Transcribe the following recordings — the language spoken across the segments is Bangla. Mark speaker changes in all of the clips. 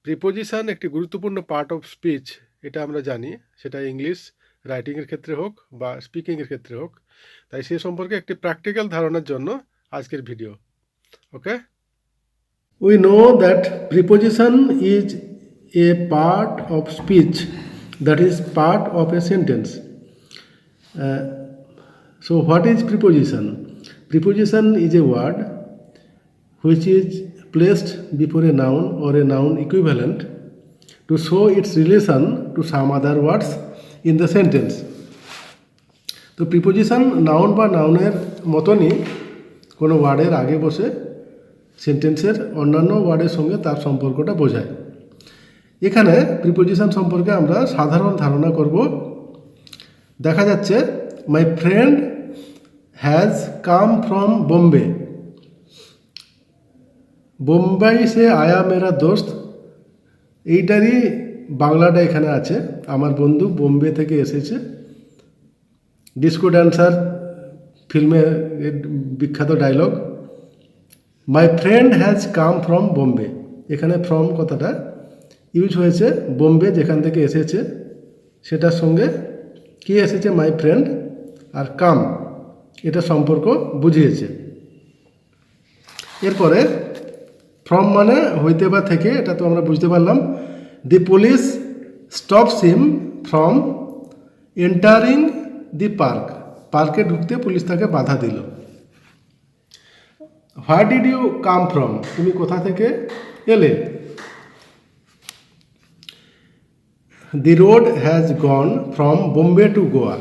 Speaker 1: প্রিপোজিশন একটি গুরুত্বপূর্ণ পার্ট অফ স্পিচ, এটা আমরা জানি, সেটা ইংলিশ রাইটিংয়ের ক্ষেত্রে হোক বা স্পিকিংয়ের ক্ষেত্রে হোক। তাই সে সম্পর্কে একটি প্র্যাকটিক্যাল ধারণার জন্য আজকের video. Okay, we know that preposition is a part of speech, that is part of a sentence. So what is preposition? Preposition is a word which is placed before a noun or a noun equivalent to show its relation to some other words in the sentence. তো প্রিপোজিশন নাউন বা নাউনের মতনই কোনো ওয়ার্ডের আগে বসে সেন্টেন্সের অন্যান্য ওয়ার্ডের সঙ্গে তার সম্পর্কটা বোঝায়। এখানে প্রিপোজিশন সম্পর্কে আমরা সাধারণ ধারণা করব। দেখা যাচ্ছে my friend has come from Bombay. Bombay সে আয়া মেরা দোস্ত, এইটারই বাংলাটা এখানে আছে। আমার বন্ধু বোম্বে থেকে এসেছে। ডিস্কো ড্যান্সার ফিল্মে বিখ্যাত dialogue, my friend has come from Bombay. এখানে ফ্রম কথাটা ইউজ হয়েছে বোম্বে যেখান থেকে এসেছে সেটার সঙ্গে কি এসেছে, মাই ফ্রেন্ড, আর কাম এটা সম্পর্ক বুঝিয়েছে। এরপরে ফ্রম মানে হইতে বা থেকে, এটা তো আমরা বুঝতে পারলাম। The police stops him from entering the park. পার্কে ঢুকতে পুলিশ তাকে বাধা দিল। Where did you come from, তুমি কোথা থেকে এলে। The road has gone from Bombay to Goa.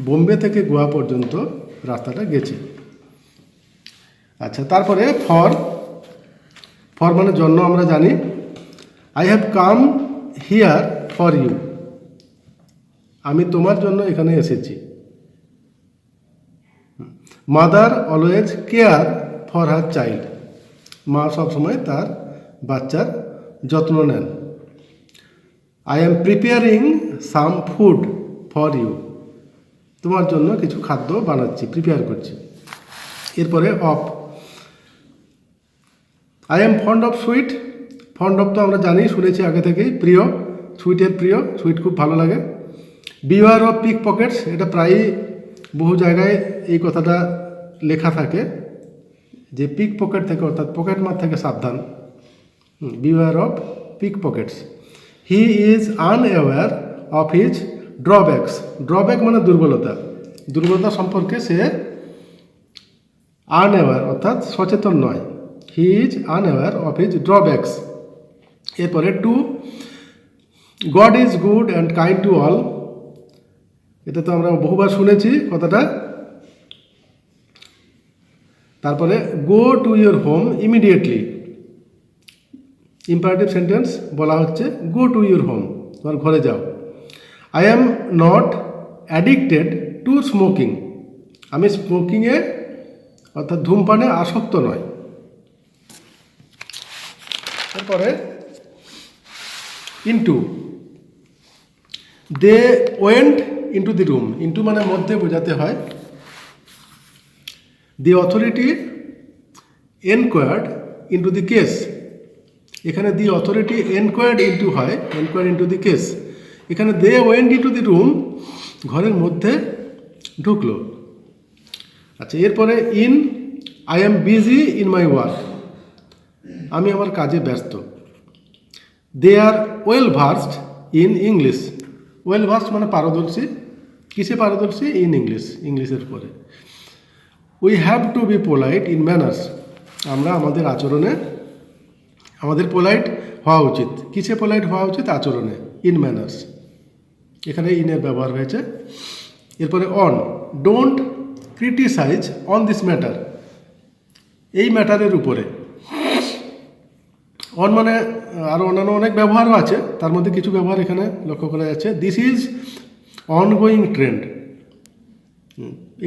Speaker 1: Bombay থেকে গোয়া পর্যন্ত রাস্তাটা গেছে। আচ্ছা, তারপরে ফর, ফর মানে জন্য আমরা জানি। I have come here for you, আমি তোমার জন্য এখানে এসেছি। Mother always care for her child, মা সবসময় তার বাচ্চার যত্ন নেন। I am preparing some food for you, তোমার জন্য কিছু খাদ্য বানাচ্ছি, প্রিপেয়ার করছি। এরপরে of, I am fond of sweet. Fond of তো আমরা জানি, শুনেছি আগে থেকেই, প্রিয়, সুইটের প্রিয়, সুইট খুব ভালো লাগে। বিওয়ার অফ পিক পকেটস, এটা প্রায়ই বহু জায়গায় এই কথাটা লেখা থাকে যে পিক পকেট থেকে, অর্থাৎ পকেট মার থেকে সাবধান। Beware of pick pockets. He is unaware of his drawbacks. Drawback মানে দুর্বলতা, দুর্বলতা সম্পর্কে সে আনঅ্যাওয়ার অর্থাৎ সচেতন নয়। He is unaware of his drawbacks. এরপরে to, God is good and kind to all. এটা তো আমরা বহুবার শুনেছি কথাটা। তারপরে go to your home immediately, imperative sentence বলা হচ্ছে গো টু ইয়োর হোম, তোমার ঘরে যাও। I am not addicted to smoking, আমি স্মোকিংয়ে অর্থাৎ ধূমপানে আসক্ত নয়। তারপরে into, they went into the room. Into মানে মধ্যে বোঝাতে হয়। The authority enquired into the case, এখানে দি অথরিটি এনকোয়ার্ড ইন্টু হয়, এনকোয়ার্ড ইন্টু দি কেস। এখানে they went into the room, ঘরের মধ্যে ঢুকলো। আচ্ছা, এরপরে in, I am busy in my work, আমি আমার কাজে ব্যস্ত। They are well versed in English. Well versed মানে পারদর্শী, কিসে পারদর্শী, ইন ইংলিশ, ইংলিশের পরে। We have to B polite in manners, আমরা আমাদের আচরণে, আমাদের পোলাইট হওয়া উচিত। কিসে পোলাইট হওয়া উচিত, আচরণে, ইন ম্যানার্স, এখানে ইনের ব্যবহার হয়েছে। এরপরে on, don't criticize on this matter, এই ম্যাটারের উপরে। অন মানে আরও অন্যান্য অনেক ব্যবহারও আছে, তার মধ্যে কিছু ব্যবহার এখানে লক্ষ্য করা যাচ্ছে। দিস ইজ অনগোয়িং ট্রেন্ড,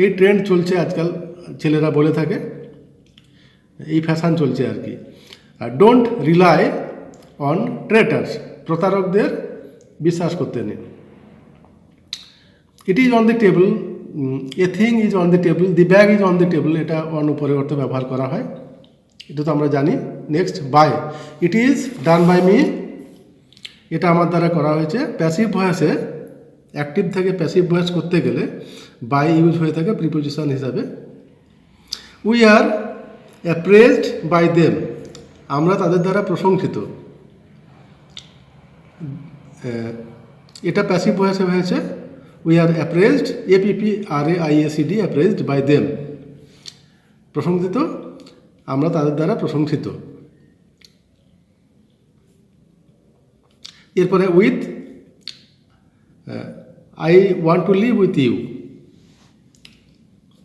Speaker 1: এই ট্রেন্ড চলছে আজকাল, ছেলেরা বলে থাকে, এই ফ্যাশন চলছে আর কি। আর ডোন্ট রিলাই অন ট্রেটার্স, প্রতারকদের বিশ্বাস করতে নেই। It is on the table, a thing is on the table, the bag is on the table, এটা অন উপরে ব্যবহার করা হয়, এটা তো আমরা জানি। Next by, it is done by me এটা আমার দ্বারা করা হয়েছে। প্যাসিভ ভয়েসে অ্যাক্টিভ থেকে প্যাসিভ ভয়েস করতে গেলে বাই ইউজ হয়ে থাকে প্রিপোজিশন হিসাবে। We are appraised by them, আমরা তাদের দ্বারা প্রশংসিত। এটা প্যাসিভ ভয়েসে হয়েছে। We are appraised, APPRAISED, appraised by them, প্রশংসিত, আমরা তাদের দ্বারা প্রশংসিত। এরপরে with, I want to live with you,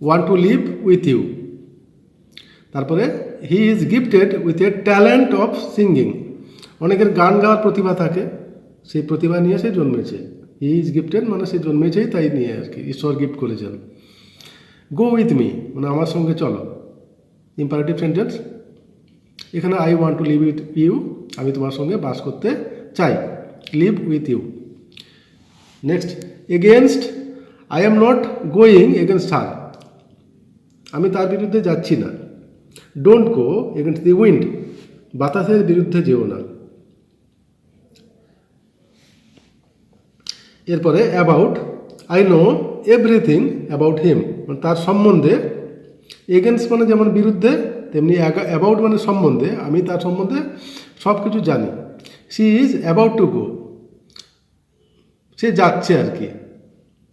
Speaker 1: want to live with you. তারপরে he is gifted with a talent of singing, অনেকের গান গাওয়ার প্রতিভা থাকে, সেই প্রতিভা নিয়ে সে জন্মেছে। হি ইজ গিফটেড মানে সে জন্মেছেই তাই নিয়ে আর কি, ঈশ্বর গিফট করেছেন। গো উইথ মি মানে আমার সঙ্গে চলো, ইম্পারেটিভ সেন্টেন্স। এখানে I want to live with you, আমি তোমার সঙ্গে বাস করতে চাই, live with you. Next, against, I am not going against her, আমি তার বিরুদ্ধে যাচ্ছি না। Don't go against the wind, বাতাসের বিরুদ্ধে যেও না। এরপরে about, I know everything about him, মানে তার সম্বন্ধে। এগেনস্ট মানে যেমন বিরুদ্ধে, তেমনি অ্যাবাউট মানে সম্বন্ধে, আমি তার সম্বন্ধে সব কিছু জানি। She is about to go, সে যাচ্ছে আর কি,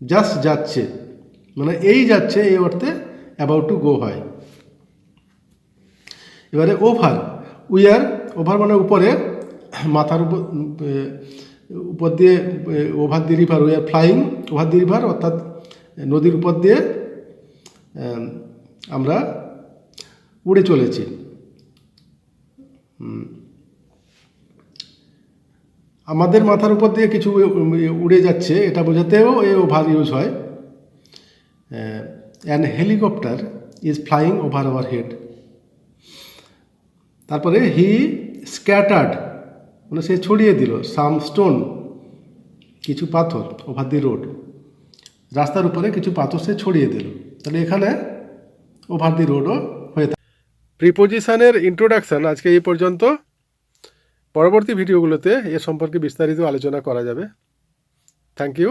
Speaker 1: জাস্ট যাচ্ছে, মানে এই যাচ্ছে এই অর্থে অ্যাবাউট টু গো হয়। এবারে ওভার, উই আর, ওভার মানে উপরে, মাথার উপর দিয়ে, over the river, we are flying over the river, অর্থাৎ নদীর উপর দিয়ে আমরা উড়ে চলেছি। আমাদের মাথার উপর দিয়ে কিছু উড়ে যাচ্ছে, এটা বোঝাতেও এই ওভার ইউজ হয়। An helicopter is flying over our head. তারপরে হি স্ক্যাটার্ড মানে সে ছড়িয়ে দিল, সাম স্টোন, কিছু পাথর, ওভার দি রোড, রাস্তার উপরে কিছু পাথর সে ছড়িয়ে দিল। তাহলে এখানে ওভার দি রোডও হয়ে থাকে। প্রিপোজিশনের ইন্ট্রোডাকশান আজকে এই পর্যন্ত। পরবর্তী ভিডিওগুলোতে এ সম্পর্কে বিস্তারিত আলোচনা করা যাবে। Thank you.